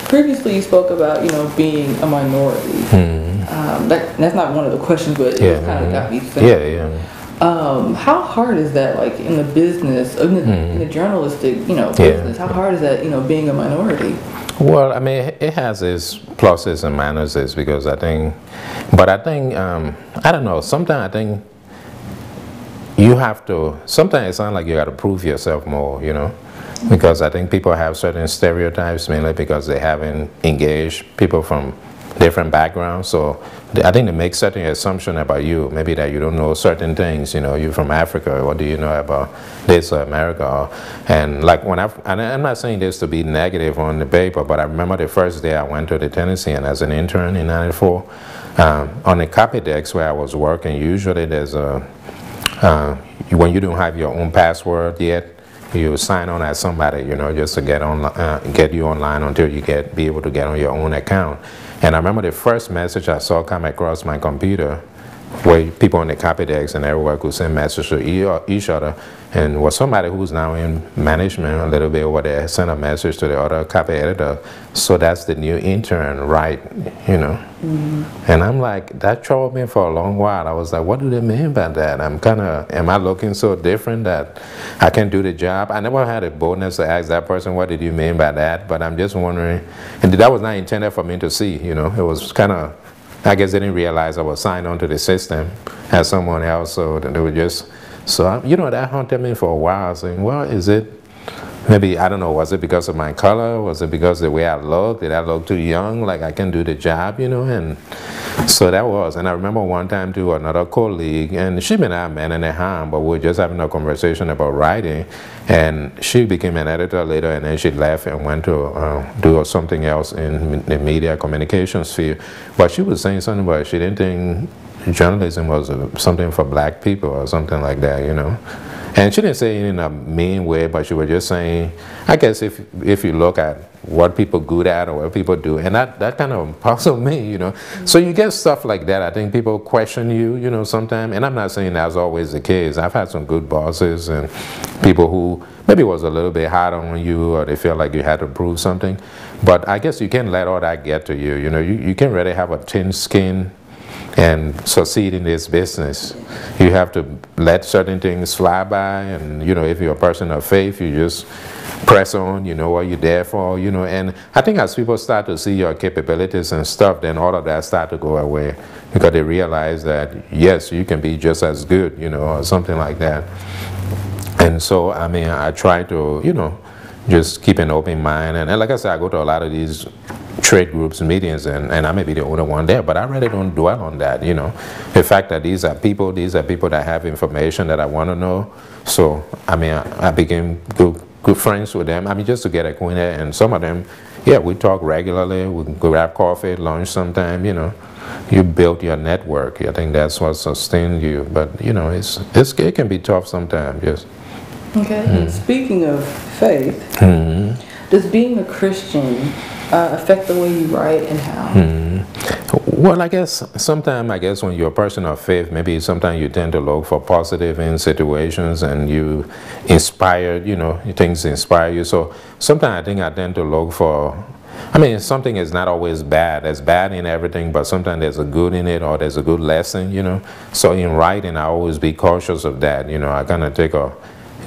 Previously you spoke about, being a minority. That's not one of the questions, but it kind of got me thinking. How hard is that, like, in the business, in the journalistic, business? How hard is that, being a minority? Well, I mean, it has its pluses and minuses because I think, I don't know, sometimes I think you have to, sometimes it sounds like you got to prove yourself more, because I think people have certain stereotypes, mainly because they haven't engaged people from different backgrounds. So I think they make certain assumption about you, maybe that you don't know certain things, you're from Africa, what do you know about this or America? And like and I'm not saying this to be negative on the paper, but I remember the first day I went to the Tennessean as an intern in '94, on the copy decks where I was working, usually there's when you don't have your own password yet, you sign on as somebody, just to get you online until you be able to get on your own account. And I remember the first message I saw come across my computer, where people on the copy decks and everywhere could send messages to each other, and was somebody who's now in management a little bit over there, sent a message to the other copy editor, so that's the new intern, right? And I'm like, that troubled me for a long while. I was like, what do they mean by that? Am I looking so different that I can do the job? I never had a boldness to ask that person, what did you mean by that? But I'm just wondering, and that was not intended for me to see, it was kind of, I guess they didn't realize I was signed onto the system as someone else, so they were just, that haunted me for a while, saying, well, is it, maybe, I don't know, was it because of my color? Was it because of the way I look? Did I look too young, like I can do the job, and so that was. And I remember one time too, another colleague, and she may not have meant any harm, but we were just having a conversation about writing, and she became an editor later, and then she left and went to do something else in the media communications field. But she was saying something about she didn't think journalism was something for black people or something like that, And she didn't say it in a mean way, but she was just saying, I guess if you look at what people good at or what people do, and that kind of puzzled me, So you get stuff like that. I think people question you, sometimes, and I'm not saying that's always the case. I've had some good bosses and people who maybe was a little bit hard on you, or they feel like you had to prove something. But I guess you can't let all that get to you. You can't really have a thin skin and succeed in this business. You have to let certain things fly by, and if you're a person of faith, you just press on, what you're there for, and I think as people start to see your capabilities and stuff, then all of that start to go away, because they realize that yes, you can be just as good, or something like that. And so I mean, I try to just keep an open mind, and like I said, I go to a lot of these trade groups meetings, and I may be the only one there, but I really don't dwell on that, the fact that these are people that have information that I want to know. So I mean, I became good friends with them, I mean, just to get acquainted, and some of them, we talk regularly, we can go grab coffee, lunch sometime, you build your network. I think that's what sustains you, but it can be tough sometimes, yes. Okay, Speaking of faith, does being a Christian affect the way you write, and how? Well, I guess sometimes, when you're a person of faith, maybe sometimes you tend to look for positive in situations, and you inspired, things inspire you. So sometimes I think I tend to look for, I mean, something is not always bad. There's bad in everything, but sometimes there's a good in it, or there's a good lesson, So in writing, I always be cautious of that, I kind of take a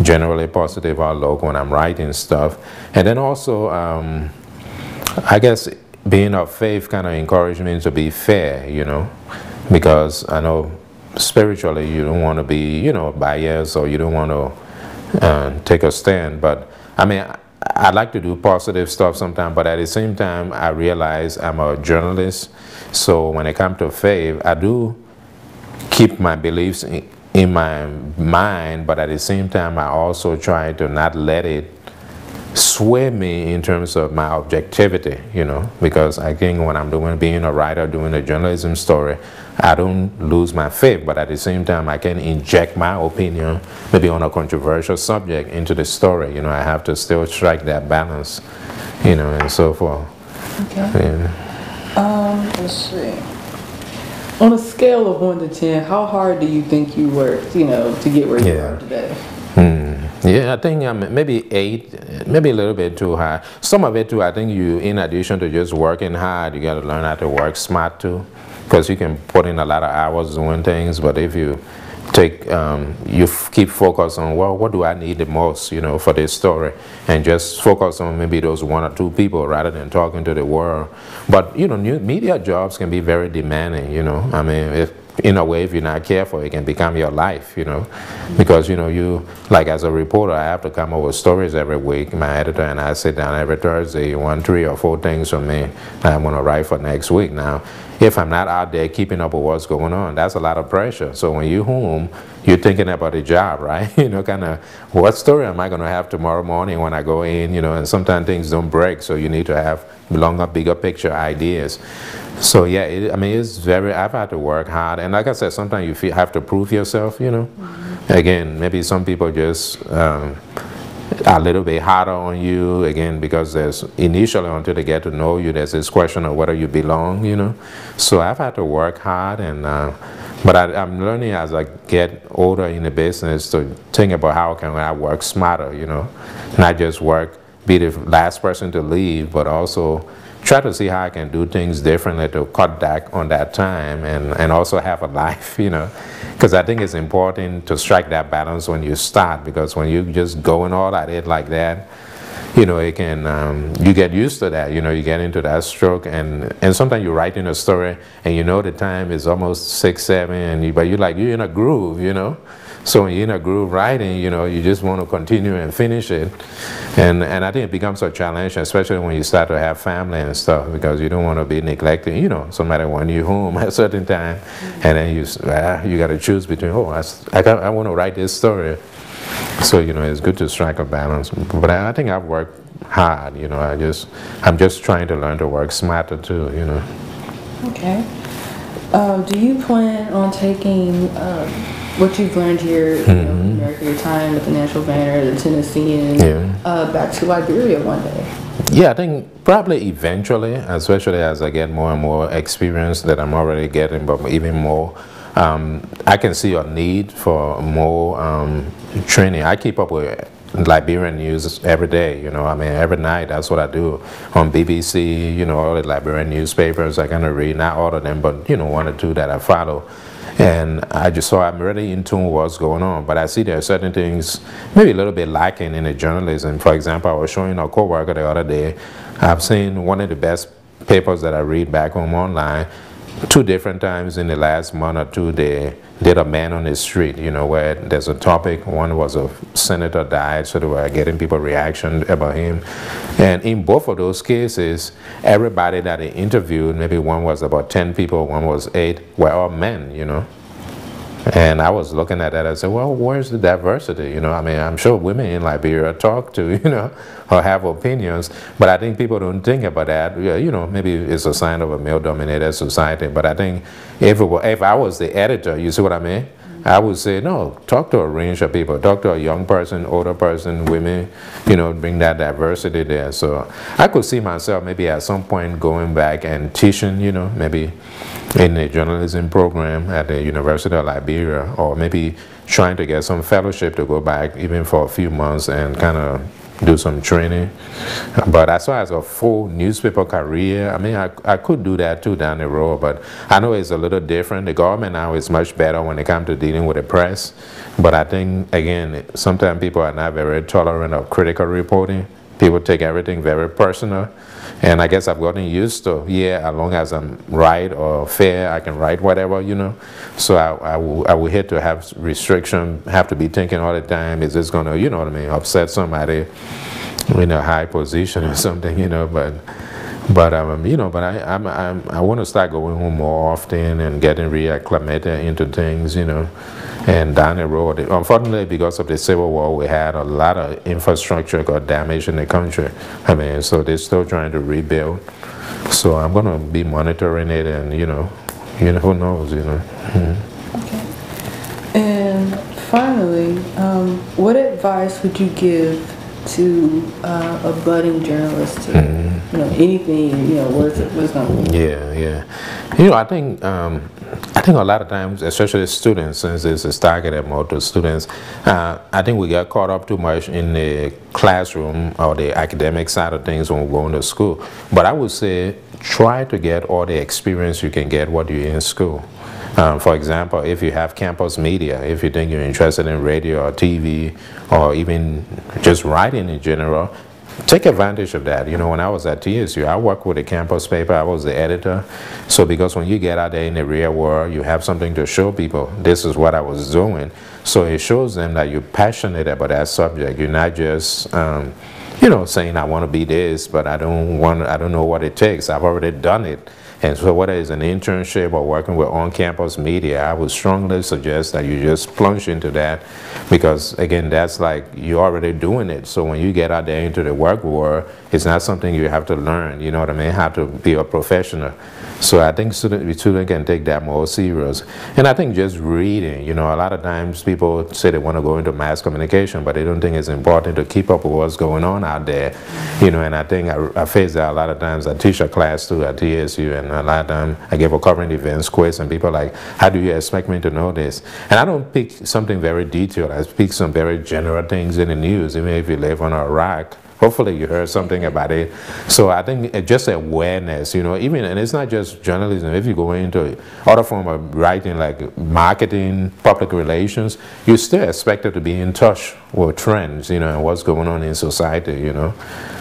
generally positive outlook when I'm writing stuff. And then also, I guess being of faith kind of encouraged me to be fair, because I know spiritually you don't want to be, biased, or you don't want to take a stand. But I mean, I like to do positive stuff sometimes, but at the same time, I realize I'm a journalist. So when it comes to faith, I do keep my beliefs in my mind, but at the same time, I also try to not let it sway me in terms of my objectivity, because I think when I'm being a writer, doing a journalism story, I don't lose my faith, but at the same time, I can inject my opinion, maybe on a controversial subject, into the story. I have to still strike that balance, and so forth. Okay. Let's see. On a scale of 1 to 10, how hard do you think you worked, to get where you are today? Yeah, I think maybe 8, maybe a little bit too high. Some of it too, I think you, in addition to just working hard, you got to learn how to work smart too, because you can put in a lot of hours doing things, but if you take, keep focus on, well, what do I need the most, you know, for this story, and just focus on maybe those 1 or 2 people rather than talking to the world. But, you know, new media jobs can be very demanding, you know. I mean, if in a way, if you're not careful, it can become your life, you know, because, you know, you, like as a reporter, I have to come up with stories every week. My editor and I sit down every Thursday, 1, 3, or 4 things for me I'm going to write for next week. Now, if I'm not out there keeping up with what's going on, that's a lot of pressure. So when you're home, you're thinking about the job, right? You know, kind of, what story am I going to have tomorrow morning when I go in, you know, and sometimes things don't break, so you need to have longer, bigger picture ideas. So yeah, I mean, it's very, I've had to work hard. And like I said, sometimes you have to prove yourself, you know. Again, maybe some people just a little bit harder on you, again, because there's initially, until they get to know you, there's this question of whether you belong, you know. So I've had to work hard, and but I'm learning as I get older in the business to think about how can I work smarter, you know, not just be the last person to leave, but also try to see how I can do things differently to cut back on that time and also have a life, you know. Because I think it's important to strike that balance when you start, because when you just going all at it like that, you know, it can, you get used to that, you know, you get into that stroke, and sometimes you're writing a story and you know the time is almost 6, 7, but you're in a groove, you know. So when you're in a groove writing, you know, you just want to continue and finish it. And I think it becomes a challenge, especially when you start to have family and stuff, because you don't want to be neglecting, you know, somebody when you're home at a certain time, and then you got to choose between, oh, I want to write this story. So, you know, it's good to strike a balance. But I think I've worked hard, you know, I'm just trying to learn to work smarter too, you know. Okay. Do you plan on taking what you've learned here in America, your time with the Nashville Banner, the Tennessean, back to Liberia one day? Yeah, I think probably eventually, especially as I get more and more experience that I'm already getting, but even more, I can see a need for more training. I keep up with Liberian news every day, you know, I mean, every night, that's what I do on BBC, you know, all the Liberian newspapers I kind of read, not all of them, but, you know, 1 or 2 that I follow. And I'm really in tune with what's going on, but I see there are certain things maybe a little bit lacking in the journalism. For example, I was showing a coworker the other day, I've seen one of the best papers that I read back home online, 2 different times in the last month or 2, they did a man on the street, you know, where there's a topic. One was a senator died, so they were getting people reaction about him. And in both of those cases, everybody that they interviewed, maybe one was about 10 people, one was 8, were all men, you know. And I was looking at that, I said, well, where's the diversity? You know, I mean, I'm sure women in Liberia talk to, you know, or have opinions, but I think people don't think about that. You know, maybe it's a sign of a male-dominated society, but I think if I was the editor, you see what I mean? I would say, no, talk to a range of people. Talk to a young person, older person, women, you know, bring that diversity there. So I could see myself maybe at some point going back and teaching, you know, maybe in a journalism program at the University of Liberia, or maybe trying to get some fellowship to go back even for a few months and kind of do some training. But as far as a full newspaper career, I mean, I could do that too down the road, but I know it's a little different. The government now is much better when it comes to dealing with the press, but I think, again, sometimes people are not very tolerant of critical reporting. People take everything very personal, and I guess I've gotten used to, yeah, as long as I'm right or fair, I can write whatever, you know. So I will hate to have restriction, have to be thinking all the time, is this going to, you know what I mean, upset somebody in a high position or something, you know. But you know, but I want to start going home more often and getting reacclimated into things, you know. And down the road, unfortunately, because of the Civil War, we had a lot of infrastructure got damaged in the country. I mean, so they're still trying to rebuild. So I'm going to be monitoring it, and you know, who knows, you know. Okay. And finally, what advice would you give to a budding journalist to, anything, words of wisdom? Yeah. I think a lot of times, especially students, since this is targeted more to students, I think we get caught up too much in the classroom or the academic side of things when we're going to school. But I would say try to get all the experience you can get while you're in school. For example, if you have campus media, if you think you're interested in radio or TV or even just writing in general, take advantage of that. When I was at TSU, I worked with a campus paper. I was the editor. So because when you get out there in the real world, you have something to show people. This is what I was doing. So it shows them that you're passionate about that subject. You're not just saying I want to be this, but I don't know what it takes. I've already done it. And so whether it's an internship or working with on-campus media, I would strongly suggest that you just plunge into that, because again, that's like you're already doing it. So when you get out there into the work world, it's not something you have to learn, you know what I mean, how to be a professional. So I think students can take that more serious. And I think just reading, a lot of times people say they want to go into mass communication, but they don't think it's important to keep up with what's going on out there. And I think I face that a lot of times. I teach a class too at TSU, and a lot of times I give a current events quiz, and people are like, how do you expect me to know this? And I don't pick something very detailed. I pick some very general things in the news, even if you live on a rock. Hopefully you heard something about it. So I think just awareness, even, and it's not just journalism. If you go into other form of writing like marketing, public relations, you're still expected to be in touch with trends, and what's going on in society,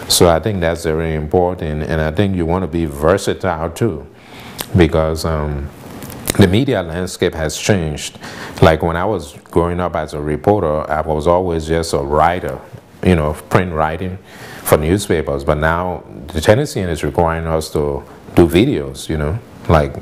So I think that's very important, and I think you want to be versatile too, because the media landscape has changed. Like when I was growing up as a reporter, I was always just a writer, print writing for newspapers. But now the Tennessean is requiring us to do videos, like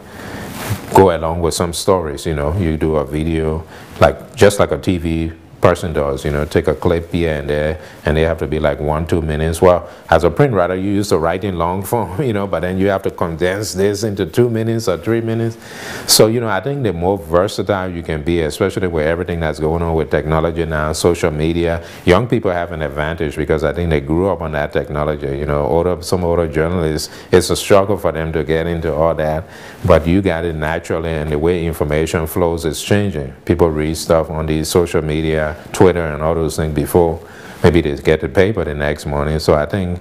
go along with some stories, you do a video, like just like a TV person does, take a clip here and there, and they have to be like 1-2 minutes. Well, as a print writer, you used to write in long form, but then you have to condense this into 2 minutes or 3 minutes. So, I think the more versatile you can be, especially with everything that's going on with technology now, social media, young people have an advantage because I think they grew up on that technology. Some older journalists, it's a struggle for them to get into all that, but you got it naturally, and the way information flows is changing. People read stuff on these social media, Twitter and all those things before maybe they get the paper the next morning. So I think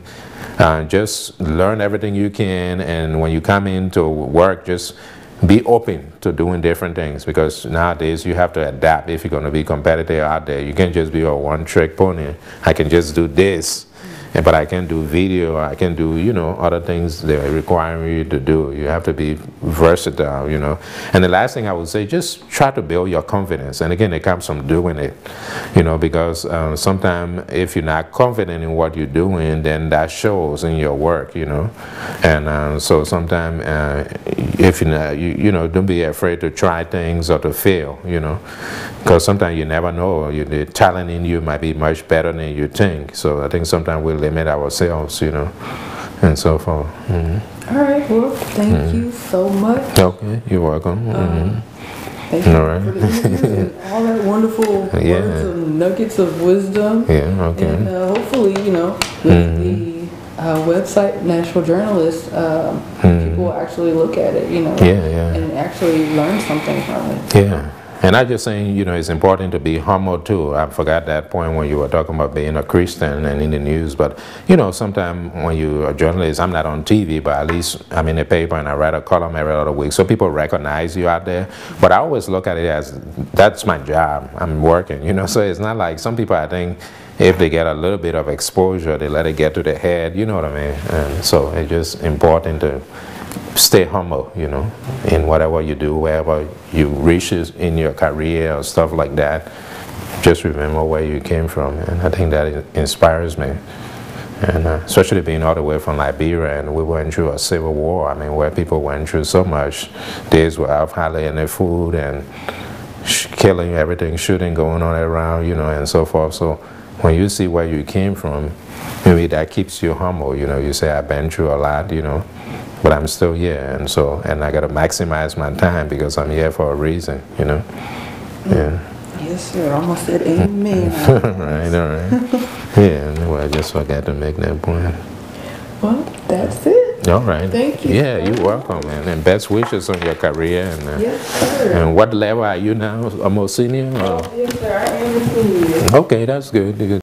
just learn everything you can, and when you come into work, just be open to doing different things, because nowadays you have to adapt if you're going to be competitive out there. You can't just be a one-trick pony. I can just do this, but I can do video, I can do, other things they're requiring you to do. You have to be versatile, And the last thing I would say, just try to build your confidence. And again, it comes from doing it, because sometimes if you're not confident in what you're doing, then that shows in your work, And so sometimes if you're not, don't be afraid to try things or to fail, because sometimes you never know. The talent in you might be much better than you think. So I think sometimes we limit ourselves, and so forth. All right, well, thank you so much. Okay, you're welcome. Thank you for the interview and all that wonderful words and nuggets of wisdom. Yeah, okay. And hopefully, with the website, Nashville Journalist, people will actually look at it, and actually learn something from it. Yeah. And I'm just saying, it's important to be humble too. I forgot that point when you were talking about being a Christian and in the news. But, sometimes when you're a journalist, I'm not on TV, but at least I'm in the paper and I write a column every other week. So people recognize you out there. But I always look at it as, that's my job. I'm working, So it's not like some people, I think, if they get a little bit of exposure, they let it get to their head, you know what I mean? And so it's just important to stay humble, in whatever you do, wherever you reach in your career or stuff like that. Just remember where you came from, and I think that inspires me. And especially being all the way from Liberia, and we went through a civil war, where people went through so much, days without hardly any food and killing, everything, shooting going on around, and so forth. So when you see where you came from, maybe that keeps you humble, you say, I've been through a lot, but I'm still here, and I got to maximize my time because I'm here for a reason, Yeah. Yes, sir. Almost said amen. Right, all right. Yeah, well. I just forgot to make that point. Well, that's it. All right. Thank you. Yeah, you're welcome, man. And best wishes on your career. And, yes, sir. And what level are you now? Almost senior? Or? Yes, sir. I am a senior. Okay, that's good.